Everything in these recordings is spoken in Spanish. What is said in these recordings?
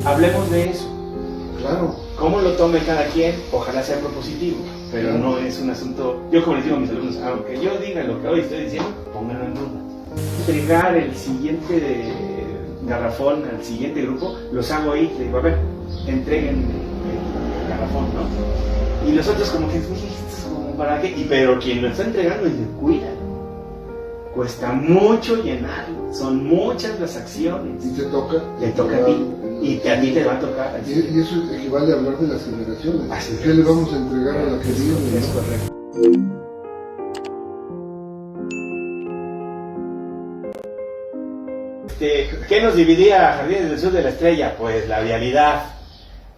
hablemos de eso. Claro. Cómo lo tome cada quien, ojalá sea propositivo, pero no es un asunto. Yo, como les digo a mis alumnos, aunque yo diga lo que hoy estoy diciendo, pónganlo en duda. Entregar el siguiente garrafón al siguiente grupo, los hago ahí, les digo, a ver, entreguen el garrafón, ¿no? Y los otros como que, esto es como para qué, pero quien lo está entregando es de cuida. Cuesta mucho llenarlo, son muchas las acciones. Y te toca a ti, y a ti te va a tocar. Y eso equivale a hablar de las generaciones. Así ¿Qué le vamos a entregar a la que viene? Es correcto. ¿Qué nos dividía a Jardines del Sur de la Estrella? Pues la vialidad.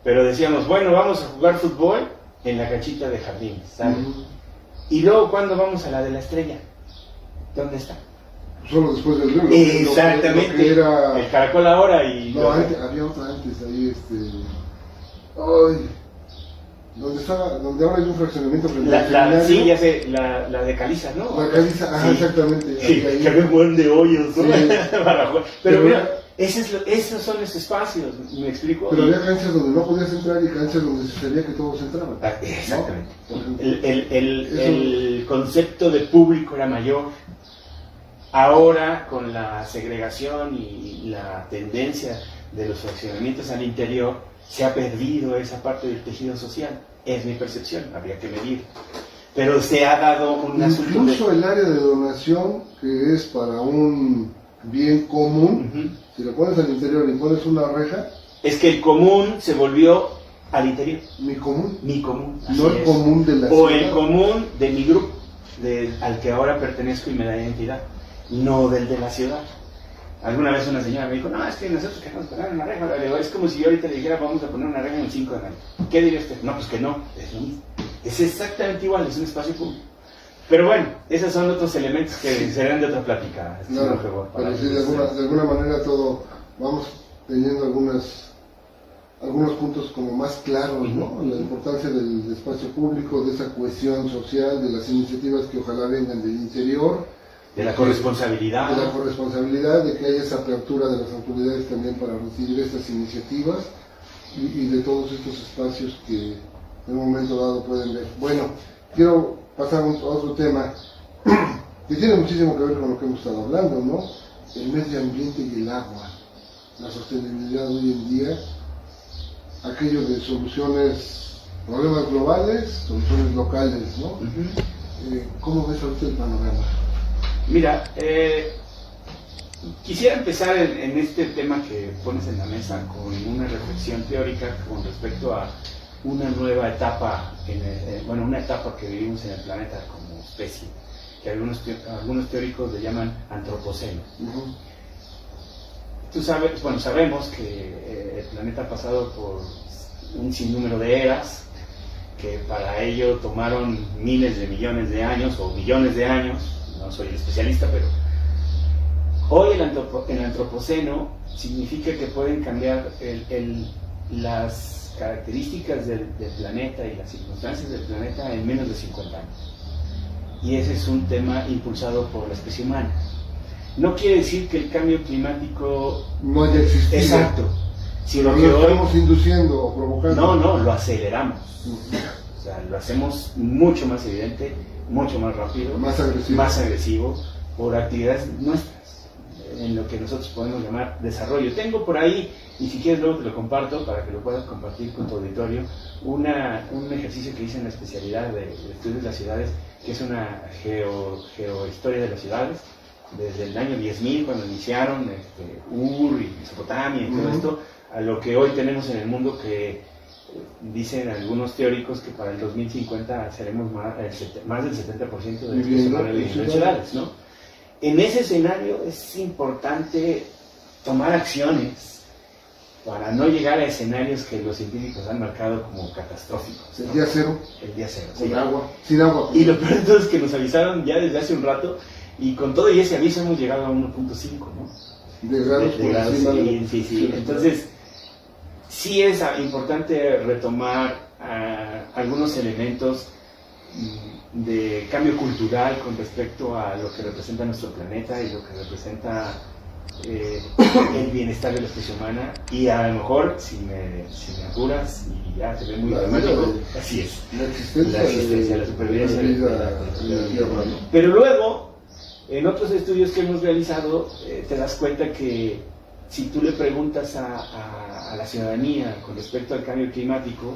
Pero decíamos, bueno, vamos a jugar fútbol en la canchita de Jardines, ¿sabes? Y luego, ¿cuándo vamos a la de la Estrella? ¿Dónde está? Solo después del río. Exactamente. Lo que era... El Caracol ahora y... No, había otra antes, ahí Ay... Donde ahora hay un fraccionamiento frente al seminario. Sí, ya sé, la de Caliza, ¿no? La Caliza, ajá, sí. Exactamente. Sí, ahí. Que había un buen de hoyos, ¿no? Sí. Pero mira, esos son los espacios, ¿me explico? Pero había canchas donde no podías entrar y canchas donde se sabía que todos entraban. Exactamente. ¿No? El concepto de público era mayor. Ahora, con la segregación y la tendencia de los fraccionamientos al interior, se ha perdido esa parte del tejido social. Es mi percepción, habría que medir. Pero se ha dado un asunto. Incluso el área de donación, que es para un bien común, si lo pones al interior y pones una reja. Es que el común se volvió al interior. Mi común. Mi común. No el común de la ciudad. O el común de mi grupo, al que ahora pertenezco y me da identidad. No del de la ciudad. Alguna vez una señora me dijo, no, es que nosotros queremos poner una reja. Es como si yo ahorita le dijera, vamos a poner una reja en el 5 de mayo. ¿Qué diría usted? No, pues que no, es lo mismo. Es exactamente igual, es un espacio público. Pero bueno, esos son otros elementos que serán de otra plática. No, pero sí, de alguna manera todo, vamos teniendo algunos puntos como más claros, ¿no? La importancia del espacio público, de esa cohesión social, de las iniciativas que ojalá vengan del interior. De la corresponsabilidad. De la corresponsabilidad, de que haya esa apertura de las autoridades también para recibir estas iniciativas y de todos estos espacios que en un momento dado pueden ver. Bueno, quiero pasar a otro tema que tiene muchísimo que ver con lo que hemos estado hablando, ¿no? El medio ambiente y el agua, la sostenibilidad hoy en día, aquello de soluciones, problemas globales, soluciones locales, ¿no? ¿Cómo ves ahorita el panorama? Mira, quisiera empezar en este tema que pones en la mesa con una reflexión teórica con respecto a una nueva etapa, una etapa que vivimos en el planeta como especie, que algunos teóricos le llaman antropoceno. Tú sabes, sabemos que el planeta ha pasado por un sinnúmero de eras, que para ello tomaron miles de millones de años o billones de años. No soy el especialista, pero hoy el antropoceno significa que pueden cambiar las características del planeta y las circunstancias del planeta en menos de 50 años. Y ese es un tema impulsado por la especie humana. No quiere decir que el cambio climático no haya existido. Exacto. Sino que lo hoy estamos induciendo o provocando. No, lo aceleramos. O sea, lo hacemos mucho más evidente, mucho más rápido, más agresivo por actividades nuestras, en lo que nosotros podemos llamar desarrollo. Tengo por ahí, y si quieres luego te lo comparto para que lo puedas compartir con tu auditorio, un ejercicio que hice en la especialidad de estudios de las ciudades, que es una geohistoria de las ciudades, desde el año 10.000, cuando iniciaron Ur y Mesopotamia y todo esto, a lo que hoy tenemos en el mundo, que dicen algunos teóricos que para el 2050 seremos más del 70% de viviendo en ciudades, ¿no? En ese escenario es importante tomar acciones para no llegar a escenarios que los científicos han marcado como catastróficos, ¿no? El día cero. El día cero. Sin agua. Y lo peor de todo es que nos avisaron ya desde hace un rato, y con todo y ese aviso hemos llegado a 1.5, ¿no? De grados por encima. Sí. Entonces, sí es importante retomar algunos elementos de cambio cultural con respecto a lo que representa nuestro planeta y lo que representa el bienestar de la especie humana y a lo mejor, si me apuras y ya se ve muy dramático, así es, la existencia, la supervivencia de la Tierra, ¿no? Pero luego, en otros estudios que hemos realizado, te das cuenta que si tú le preguntas a la ciudadanía con respecto al cambio climático,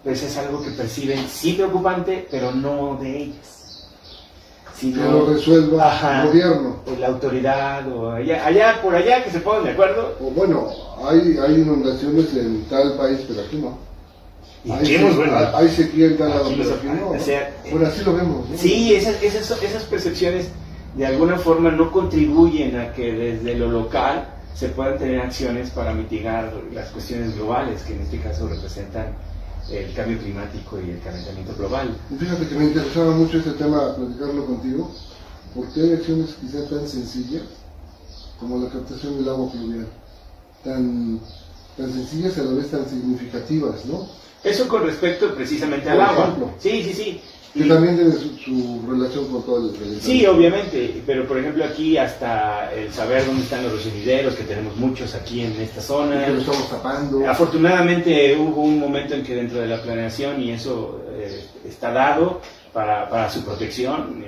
pues es algo que perciben sí preocupante, pero no de ellas. Sino, que lo resuelva el gobierno. O la autoridad, o allá, por allá, que se pongan de acuerdo. O bueno, hay inundaciones en tal país, pero aquí no. Hay sequía en tal lado, pero aquí no. O sea, bueno, así lo vemos, ¿no? Sí, esas percepciones de alguna forma no contribuyen a que desde lo local se puedan tener acciones para mitigar las cuestiones globales, que en este caso representan el cambio climático y el calentamiento global. Y fíjate que me interesaba mucho este tema, platicarlo contigo, porque hay acciones quizá tan sencillas como la captación del agua pluvial, tan sencillas y a la vez tan significativas, ¿no? Eso con respecto precisamente al agua. Ejemplo, sí. Que también tiene su relación con todo el calentamiento. Sí, obviamente, pero por ejemplo aquí hasta el saber dónde están los residueros, que tenemos muchos aquí en esta zona. Que lo estamos tapando. Afortunadamente hubo un momento en que dentro de la planeación, y eso está dado para su protección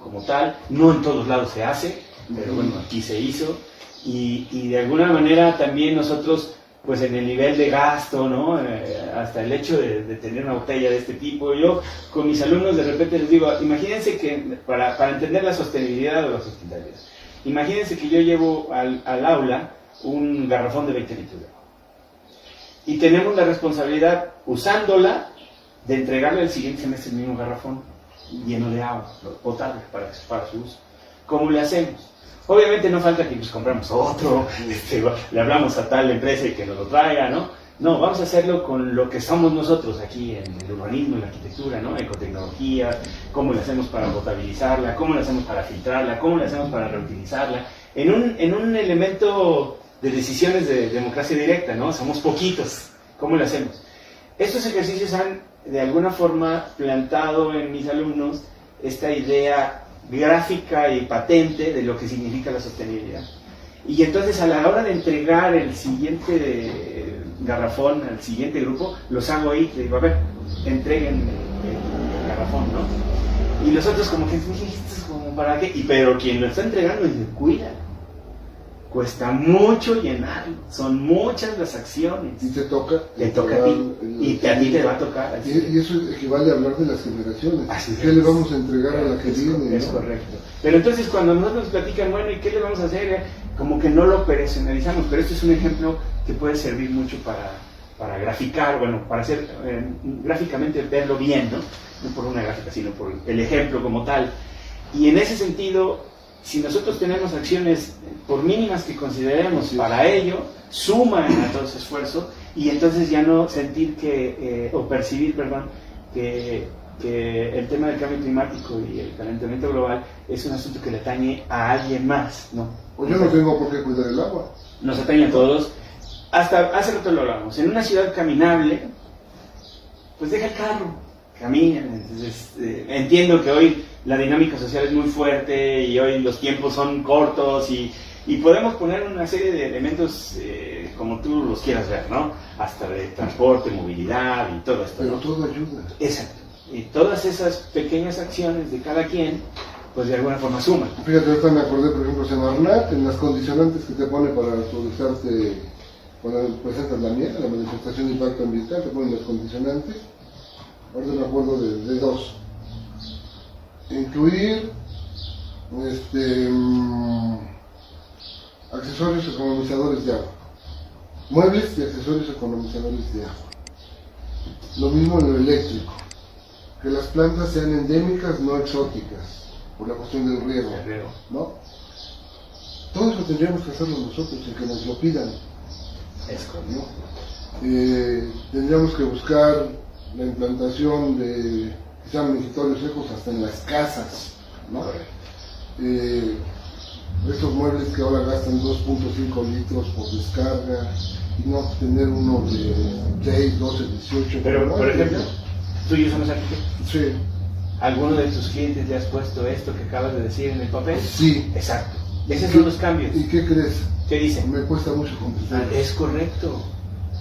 como tal, no en todos lados se hace, pero bueno, aquí se hizo, y de alguna manera también nosotros, pues en el nivel de gasto, ¿no? Hasta el hecho de tener una botella de este tipo. Yo con mis alumnos de repente les digo, imagínense que para entender la sostenibilidad o la sustentabilidad, imagínense que yo llevo al aula un garrafón de 20 litros de agua y tenemos la responsabilidad, usándola, de entregarle al siguiente semestre el mismo garrafón lleno de agua potable para su uso. ¿Cómo le hacemos? Obviamente no falta que nos compramos otro, le hablamos a tal empresa y que nos lo traiga, ¿no? No, vamos a hacerlo con lo que somos nosotros aquí en el urbanismo, en la arquitectura, ¿no? Ecotecnología, cómo le hacemos para potabilizarla, cómo le hacemos para filtrarla, cómo le hacemos para reutilizarla, en un elemento de decisiones de democracia directa, ¿no? Somos poquitos, ¿cómo le hacemos? Estos ejercicios han, de alguna forma, plantado en mis alumnos esta idea gráfica y patente de lo que significa la sostenibilidad. Y entonces a la hora de entregar el siguiente garrafón al siguiente grupo, los hago ahí, les digo, a ver, entreguen el garrafón, ¿no? Y los otros como que, esto es como para qué, pero quien lo está entregando dice, cuida, cuesta mucho llenarlo, son muchas las acciones. Y te toca a ti, y a ti te va a tocar. Y eso equivale a hablar de las generaciones. ¿Qué le vamos a entregar a la que viene? Es correcto. Pero entonces cuando nosotros nos platican, bueno, ¿y qué le vamos a hacer? Como que no lo personalizamos, pero esto es un ejemplo que puede servir mucho para graficar, bueno, para hacer gráficamente verlo bien, ¿no? No por una gráfica, sino por el ejemplo como tal. Y en ese sentido, si nosotros tenemos acciones, por mínimas que consideremos para ello, suman a todo ese esfuerzo, y entonces ya no sentir o percibir, que el tema del cambio climático y el calentamiento global es un asunto que le atañe a alguien más, ¿no? O yo no tengo por qué cuidar el agua. Nos atañe a todos. Hasta hace rato lo hablamos. En una ciudad caminable, pues deja el carro, camina. Entonces, entiendo que hoy la dinámica social es muy fuerte y hoy los tiempos son cortos y podemos poner una serie de elementos como tú los quieras ver, ¿no? Hasta de transporte, movilidad y todo esto. Pero ¿no? todo ayuda. Exacto. Y todas esas pequeñas acciones de cada quien, pues de alguna forma suman. Fíjate, ahorita me acordé, por ejemplo, Semarnat, en las condicionantes que te pone para autorizarte, cuando presentas la manifestación de impacto ambiental, te ponen las condicionantes. Ahorita me acuerdo de dos. Incluir accesorios economizadores de agua. Muebles y accesorios economizadores de agua. Lo mismo en lo eléctrico. Que las plantas sean endémicas, no exóticas, por la cuestión del riego, ¿no? Todo eso tendríamos que hacerlo nosotros, sin que nos lo pidan. Es correcto. ¿No? Tendríamos que buscar la implantación de quizá mingitoриos secos hasta en las casas, ¿no? Estos muebles que ahora gastan 2.5 litros por descarga, y no tener uno de 6, 12, 18. Pero, por ejemplo, tú y yo somos arquitectos. Sí. ¿Alguno de tus clientes le has puesto esto que acabas de decir en el papel? Sí. Exacto. Esos son los cambios. ¿Y qué crees? ¿Qué dicen? Me cuesta mucho contestar. Es correcto.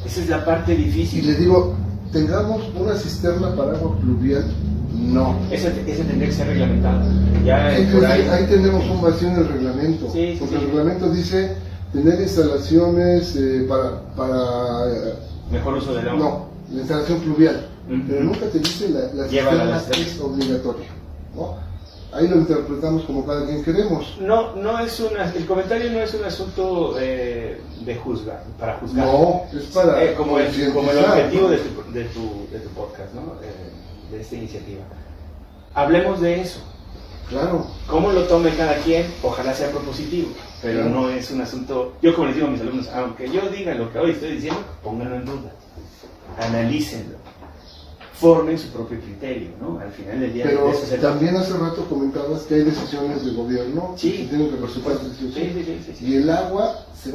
Esa es la parte difícil. Y le digo, ¿tengamos una cisterna para agua pluvial? No. Ese tendría que ser reglamentado. Ya por ahí tenemos un vacío en el reglamento. Porque el reglamento dice tener instalaciones para mejor uso del agua. No, la instalación pluvial. Pero nunca te dice la cisterna es obligatoria, ¿no? Ahí lo interpretamos como cada quien queremos. No es el comentario no es un asunto de juzgar, para juzgar. No, es para como el objetivo de tu podcast, ¿no? De esta iniciativa. Hablemos de eso. Claro. Cómo lo tome cada quien, ojalá sea propositivo, pero no es un asunto. Yo, como les digo a mis alumnos, aunque yo diga lo que hoy estoy diciendo, pónganlo en duda, analícenlo, formen su propio criterio, ¿no? Al final del día. Pero también hace rato comentabas que hay decisiones de gobierno que tienen que resultar decisiones. Sí. Y el agua se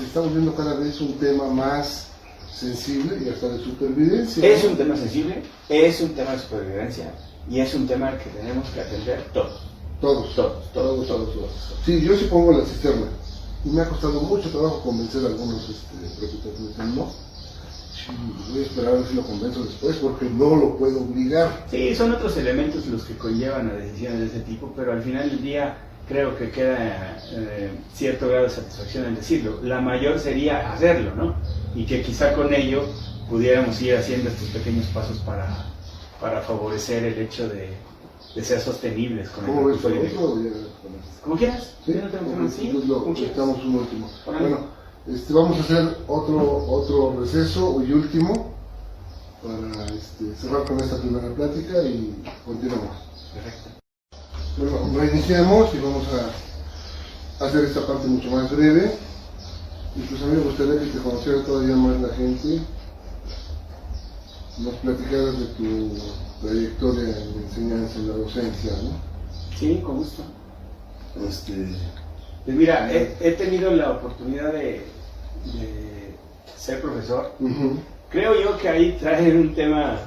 está volviendo cada vez un tema más sensible y hasta de supervivencia. Es un tema sensible, es un tema de supervivencia y es un tema que tenemos que atender todos. Todos. Sí, yo sí pongo la cisterna y me ha costado mucho trabajo convencer a algunos propietarios. No, voy a esperar a ver si lo convenzo después porque no lo puedo obligar. Sí, son otros elementos los que conllevan a decisiones de ese tipo, pero al final del día creo que queda cierto grado de satisfacción en decirlo. La mayor sería hacerlo, ¿no? Y que quizá con ello pudiéramos ir haciendo estos pequeños pasos para favorecer el hecho de ser sostenibles con el recurso hídrico. Como quieras. Sí, estamos un último. Bueno, vamos a hacer otro receso y último para cerrar con esta primera plática y continuamos. Perfecto. Bueno, reiniciamos y vamos a hacer esta parte mucho más breve. Incluso a mí me gustaría que te conociera todavía más la gente, nos platicaras de tu trayectoria en la enseñanza, en la docencia, ¿no? Sí, con gusto. Pues mira, he tenido la oportunidad de ser profesor. Creo yo que ahí trae un tema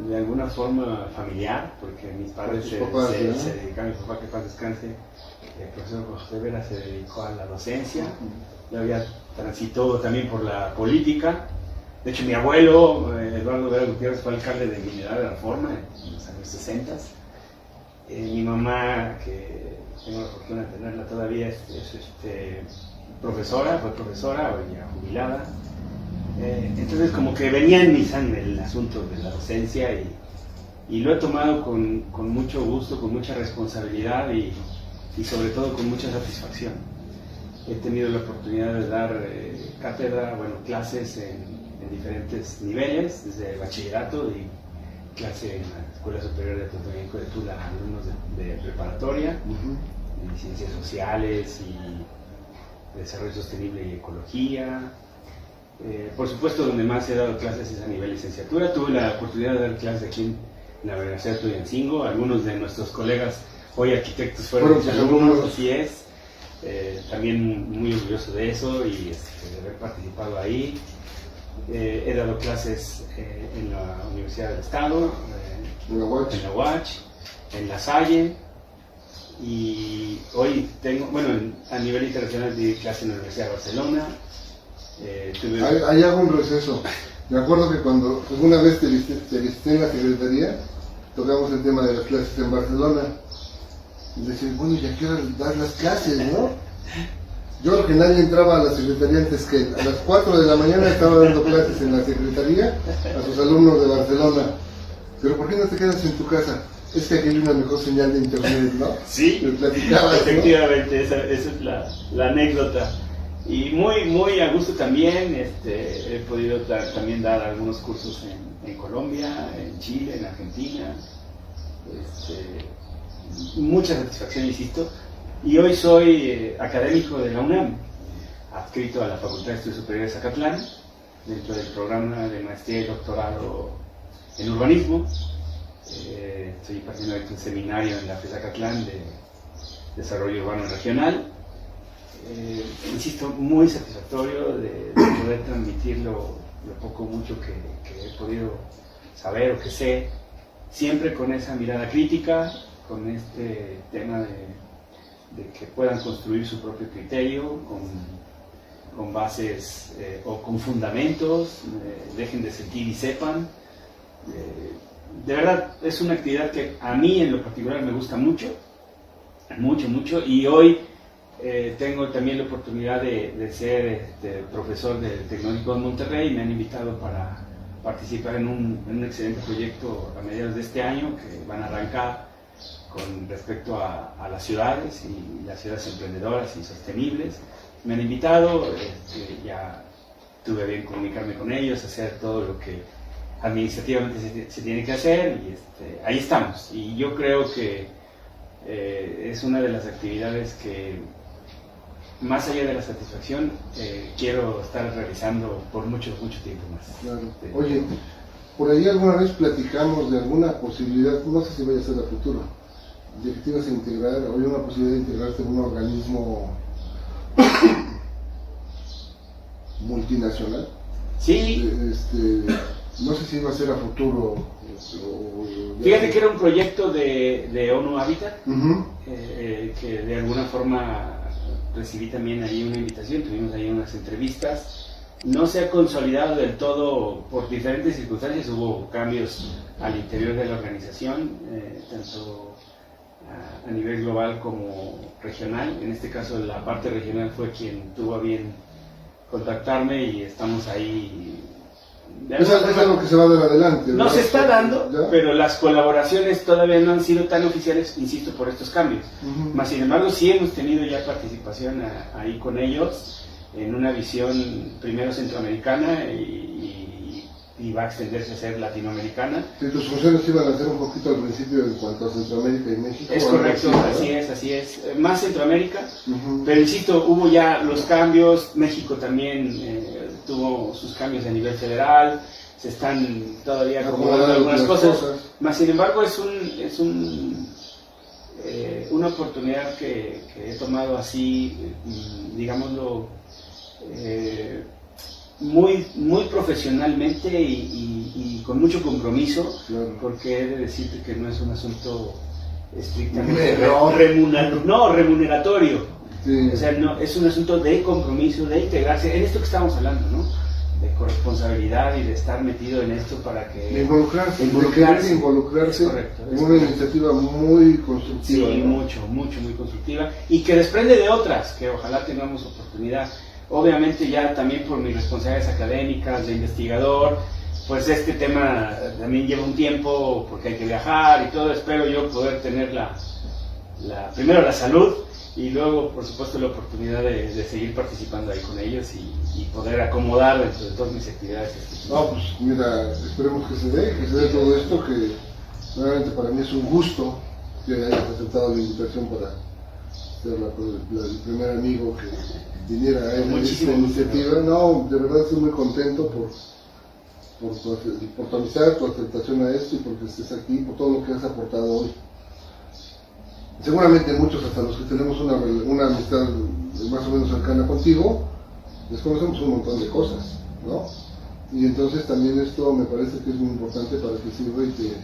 de alguna forma familiar, porque mis padres se dedicaron, mi papá que paz descanse, el profesor José Vera se dedicó a la docencia, yo había transitado también por la política. De hecho, mi abuelo, Eduardo Vera Gutiérrez, fue alcalde de Mineral de la Reforma en los años 60. Mi mamá, que tengo la fortuna de tenerla todavía, es profesora, fue profesora, hoy ya jubilada. Entonces, como que venía en mi sangre el asunto de la docencia y lo he tomado con mucho gusto, con mucha responsabilidad y sobre todo con mucha satisfacción. He tenido la oportunidad de dar cátedra, clases en diferentes niveles, desde bachillerato y clase en la Escuela Superior de Atotonilco de Tula a alumnos de preparatoria, en ciencias sociales y desarrollo sostenible y ecología. Por supuesto, donde más he dado clases es a nivel licenciatura. Tuve la oportunidad de dar clases aquí en la Universidad de Tuyancingo. Algunos de nuestros colegas, hoy arquitectos, fueron mis alumnos, así es. También muy orgulloso de eso y de haber participado ahí. He dado clases en la Universidad del Estado, en la UACH, en La Salle, y hoy tengo, a nivel internacional di clase en la Universidad de Barcelona. Ahí hago un receso. Me acuerdo que cuando alguna vez te visité en la secretaría, tocamos el tema de las clases en Barcelona. Y decían, bueno, ¿y a qué hora das las clases, no? Yo creo que nadie entraba a la secretaría antes que él. A las 4 de la mañana estaba dando clases en la secretaría a sus alumnos de Barcelona. Pero ¿por qué no te quedas en tu casa? Es que aquí hay una mejor señal de internet, ¿no? Sí, efectivamente, ¿no? Esa es la anécdota. Y muy a gusto también, he podido también dar algunos cursos en Colombia, en Chile, en Argentina. Mucha satisfacción, insisto. Y hoy soy académico de la UNAM, adscrito a la Facultad de Estudios Superiores Zacatlán, dentro del programa de maestría y doctorado en urbanismo. Estoy impartiendo un seminario en la FES Zacatlán de desarrollo urbano regional. Insisto, muy satisfactorio de poder transmitir lo poco mucho que he podido saber o que sé, siempre con esa mirada crítica, con este tema de que puedan construir su propio criterio con bases o con fundamentos, dejen de sentir y sepan. De verdad, es una actividad que a mí en lo particular me gusta mucho, mucho, y hoy tengo también la oportunidad de ser profesor del Tecnológico de Monterrey. Me han invitado para participar en un excelente proyecto a mediados de este año que van a arrancar con respecto a las ciudades y las ciudades emprendedoras y sostenibles. Me han invitado, ya tuve bien comunicarme con ellos, hacer todo lo que administrativamente se tiene que hacer, y ahí estamos. Y yo creo que es una de las actividades que, más allá de la satisfacción, quiero estar realizando por mucho tiempo más. Claro. Oye, por ahí alguna vez platicamos de alguna posibilidad, no sé si vaya a ser a futuro, de que te ibas a integrar, o hay una posibilidad de integrarte en un organismo multinacional. Sí. No sé si iba a ser a futuro. Fíjate que era un proyecto de ONU Habitat, que de alguna forma recibí también ahí una invitación, tuvimos ahí unas entrevistas. No se ha consolidado del todo por diferentes circunstancias, hubo cambios al interior de la organización, tanto a nivel global como regional. En este caso la parte regional fue quien tuvo a bien contactarme y estamos ahí. Eso es lo que se va a dar adelante, ¿verdad? No se está dando, ¿ya? Pero las colaboraciones todavía no han sido tan oficiales, insisto, por estos cambios. Más sin embargo, sí hemos tenido ya participación ahí con ellos en una visión primero centroamericana y va a extenderse a ser latinoamericana. Sí, tus funciones iban a ser un poquito al principio en cuanto a Centroamérica y México. Es correcto, así es. Más Centroamérica, pero insisto, hubo ya los cambios. México también tuvo sus cambios a nivel federal, se están todavía acomodando algunas cosas. Más sin embargo, es una oportunidad que he tomado así, digámoslo, muy profesionalmente y con mucho compromiso, claro. Porque he de decirte que no es un asunto estrictamente remuneratorio. Sí. O sea, no, es un asunto de compromiso, de integrarse en esto que estamos hablando, ¿no? De corresponsabilidad y de estar metido en esto para que... De involucrarse en una iniciativa muy constructiva. Sí, ¿no? muy constructiva, y que desprende de otras, que ojalá tengamos oportunidad. Obviamente ya también por mis responsabilidades académicas, de investigador, pues este tema también lleva un tiempo porque hay que viajar y todo. Espero yo poder tener primero la salud y luego, por supuesto, la oportunidad de seguir participando ahí con ellos y poder acomodar dentro de todas mis actividades. No, pues mira, esperemos que se dé todo esto, que realmente para mí es un gusto que hayas aceptado la invitación para ser el primer amigo que viniera a esta iniciativa. No, de verdad estoy muy contento por tu amistad, tu aceptación a esto y porque estés aquí, por todo lo que has aportado hoy. Seguramente muchos, hasta los que tenemos una amistad más o menos cercana contigo, desconocemos un montón de cosas, ¿no? Y entonces también esto me parece que es muy importante para que sirva y te